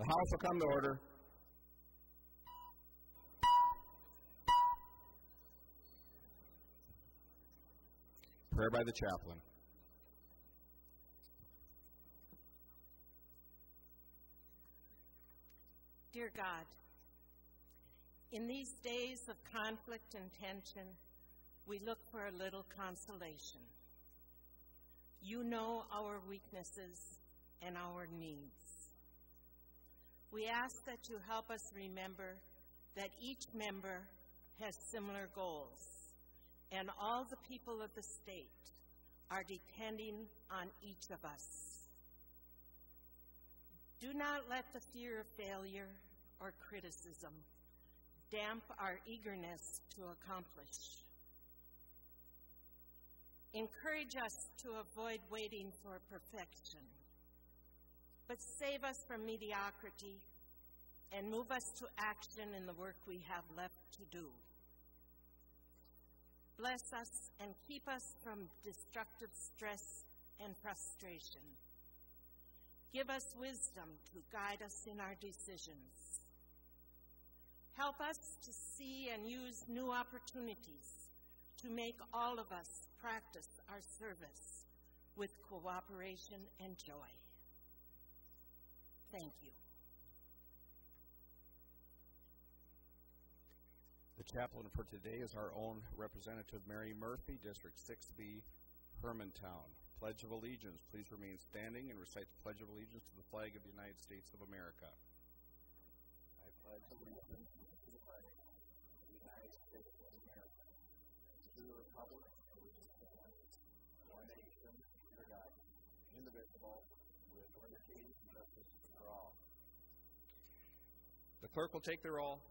The House will come to order. Prayer by the chaplain. Dear God, in these days of conflict and tension, we look for a little consolation. You know our weaknesses and our needs. We ask that you help us remember that each member has similar goals, and all the people of the state are depending on each of us. Do not let the fear of failure or criticism damp our eagerness to accomplish. Encourage us to avoid waiting for perfection, but save us from mediocrity and move us to action in the work we have left to do. Bless us and keep us from destructive stress and frustration. Give us wisdom to guide us in our decisions. Help us to see and use new opportunities to make all of us practice our service with cooperation and joy. Thank you. The chaplain for today is our own Representative Mary Murphy, District 6B, Hermantown. Pledge of Allegiance. Please remain standing and recite the Pledge of Allegiance to the flag of the United States of America. I pledge allegiance to the flag of the United States of America and to the republic for which it stands, one nation, under God, indivisible, with liberty and justice for all. The clerk will take the roll.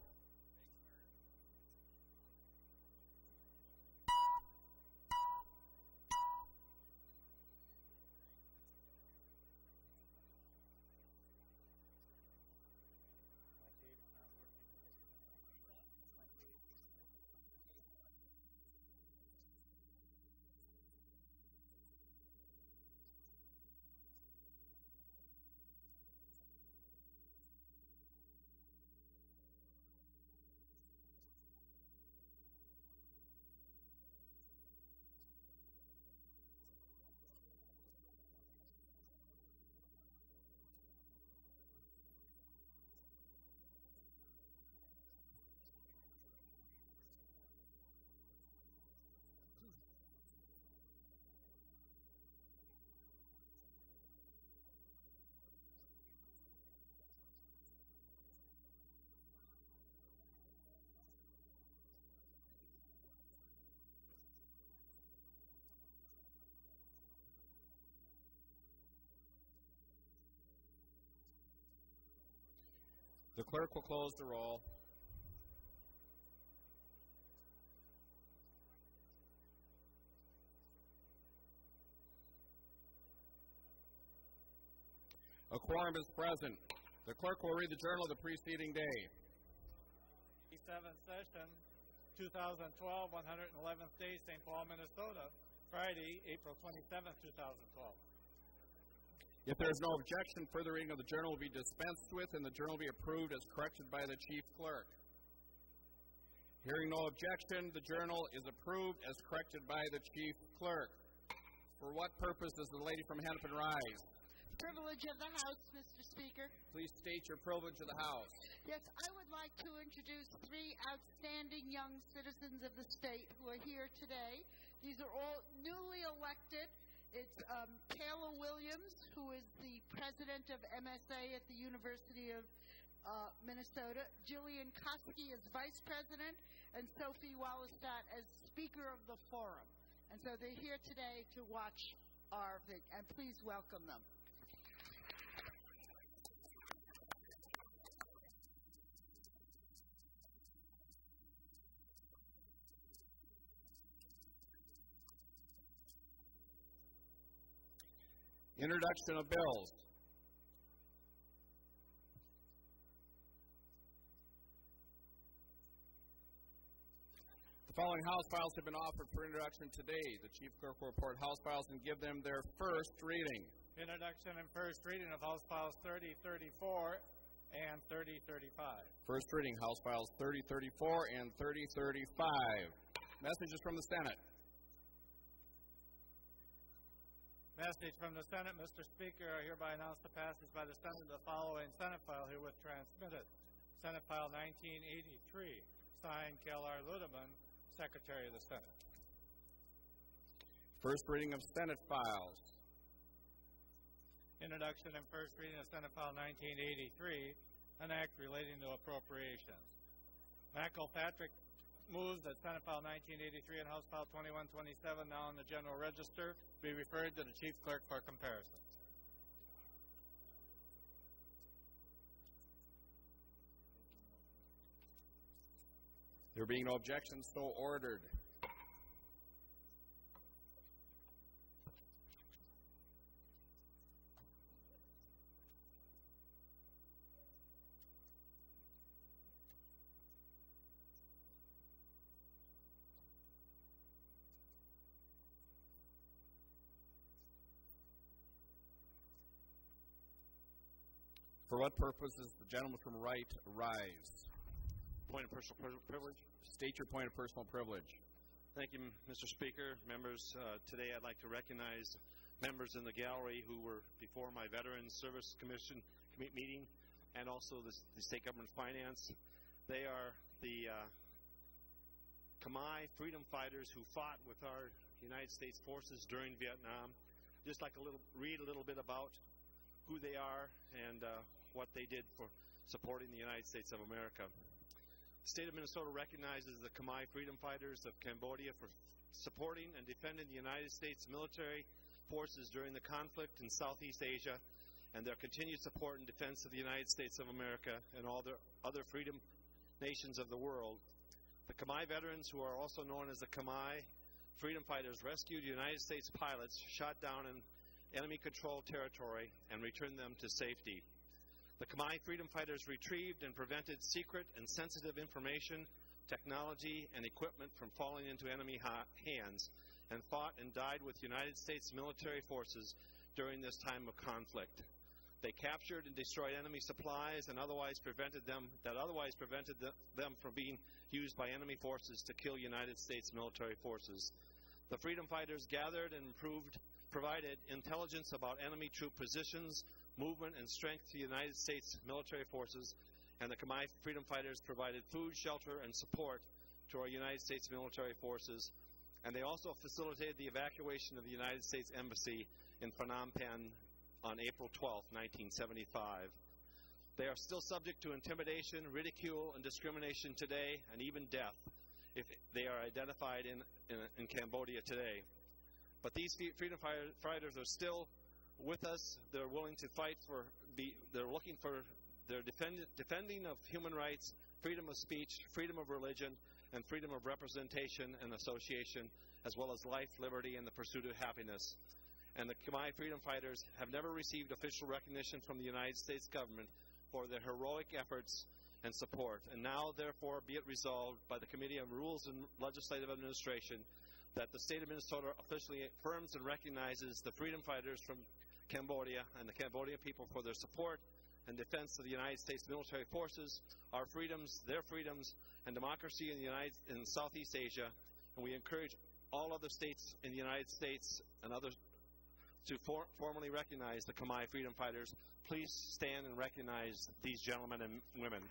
The clerk will close the roll. A quorum is present. The clerk will read the journal of the preceding day. 7th session, 2012, 111th day, St. Paul, Minnesota, Friday, April 27th, 2012. If there is no objection, further reading of the journal will be dispensed with, and the journal will be approved as corrected by the chief clerk. Hearing no objection, the journal is approved as corrected by the chief clerk. For what purpose does the lady from Hennepin rise? Privilege of the House, Mr. Speaker. Please state your privilege of the House. Yes, I would like to introduce three outstanding young citizens of the state who are here today. These are all newly elected. It's Kayla Williams, who is the president of MSA at the University of Minnesota, Jillian Koski as vice president, and Sophie Wallenstadt as speaker of the forum. And so they're here today to watch our thing, and please welcome them. Introduction of bills. The following House files have been offered for introduction today. The Chief Clerk will report House files and give them their first reading. Introduction and first reading of House Files 30, 34, and 3035. First reading, House Files 3034 and 3035. Messages from the Senate. Message from the Senate. Mr. Speaker, I hereby announce the passage by the Senate of the following Senate file herewith transmitted. Senate File 1983, signed Kel-R. Ludeman, Secretary of the Senate. First reading of Senate files. Introduction and first reading of Senate File 1983, an act relating to appropriations. McElpatrick moves that Senate File 1983 and House File 2127, now in the General Register, be referred to the Chief Clerk for comparison. There being no objections, so ordered. For what purpose does the gentleman from right rise? Point of personal privilege. State your point of personal privilege. Thank you, Mr. Speaker. Members, today I'd like to recognize members in the gallery who were before my Veterans Service Commission meeting and also the State Government Finance. They are the Khmer freedom fighters who fought with our United States forces during Vietnam. Just like read a little bit about who they are and what they did for supporting the United States of America. The state of Minnesota recognizes the Khmer freedom fighters of Cambodia for supporting and defending the United States military forces during the conflict in Southeast Asia and their continued support and defense of the United States of America and all the other freedom nations of the world. The Khmer veterans, who are also known as the Khmer freedom fighters, rescued United States pilots shot down in enemy-controlled territory and returned them to safety. The Khmer freedom fighters retrieved and prevented secret and sensitive information, technology, and equipment from falling into enemy hands and fought and died with United States military forces during this time of conflict. They captured and destroyed enemy supplies and otherwise prevented them from being used by enemy forces to kill United States military forces. The freedom fighters gathered and provided intelligence about enemy troop positions, movement, and strength to the United States military forces, and the Khmer freedom fighters provided food, shelter, and support to our United States military forces, and they also facilitated the evacuation of the United States Embassy in Phnom Penh on April 12, 1975. They are still subject to intimidation, ridicule, and discrimination today, and even death, if they are identified in Cambodia today. But these freedom fighters are still with us. They're willing to fight they're looking for their defending of human rights, freedom of speech, freedom of religion, and freedom of representation and association, as well as life, liberty, and the pursuit of happiness. And the Khmer freedom fighters have never received official recognition from the United States government for their heroic efforts and support. And now, therefore, be it resolved by the Committee on Rules and Legislative Administration that the state of Minnesota officially affirms and recognizes the freedom fighters from Cambodia and the Cambodian people for their support and defense of the United States military forces, our freedoms, their freedoms, and democracy in Southeast Asia. And we encourage all other states in the United States and others to formally recognize the Khmer freedom fighters. Please stand and recognize these gentlemen and women.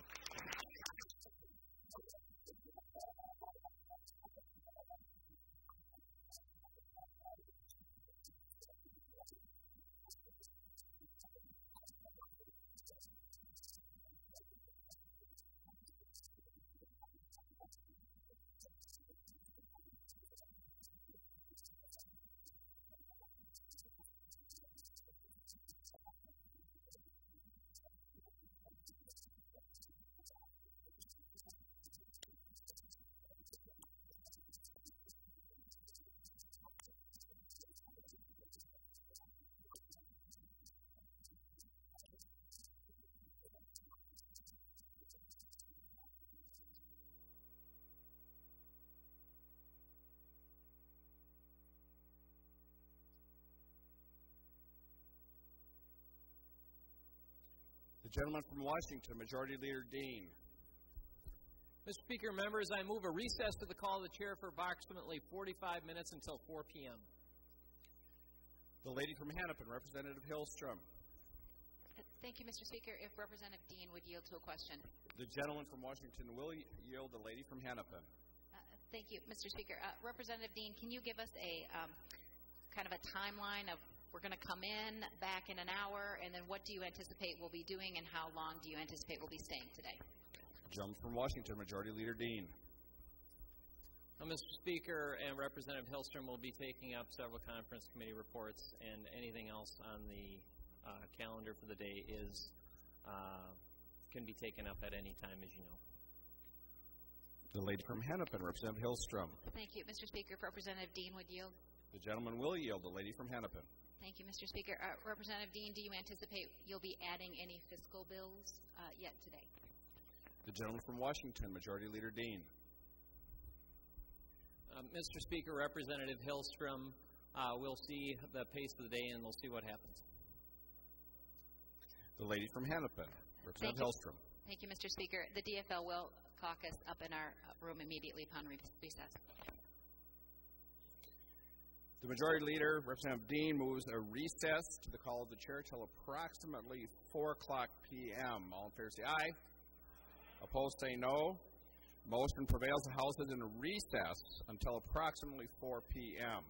gentleman from Washington, Majority Leader Dean. Mr. Speaker, members, I move a recess to the call of the chair for approximately 45 minutes until 4 p.m. The lady from Hennepin, Representative Hillstrom. Thank you, Mr. Speaker. If Representative Dean would yield to a question. The gentleman from Washington will yield. The lady from Hennepin. Thank you, Mr. Speaker. Representative Dean, can you give us a kind of a timeline of we're going to come in back in an hour, and then what do you anticipate we'll be doing, and how long do you anticipate we'll be staying today? Gentleman from Washington, Majority Leader Dean. Mr. Speaker and Representative Hillstrom will be taking up several conference committee reports, and anything else on the calendar for the day can be taken up at any time, as you know. The lady from Hennepin, Representative Hillstrom. Thank you, Mr. Speaker. If Representative Dean would yield. The gentleman will yield. The lady from Hennepin. Thank you, Mr. Speaker. Representative Dean, do you anticipate you'll be adding any fiscal bills yet today? The gentleman from Washington, Majority Leader Dean. Mr. Speaker, Representative Hillstrom, we'll see the pace of the day, and we'll see what happens. The lady from Hennepin, Representative Hillstrom. Thank you, Mr. Speaker. The DFL will caucus up in our room immediately upon recess. The Majority Leader, Representative Dean, moves a recess to the call of the chair till approximately 4 o'clock p.m. All in favor say aye. Opposed say no. Motion prevails. The House is in recess until approximately 4 p.m.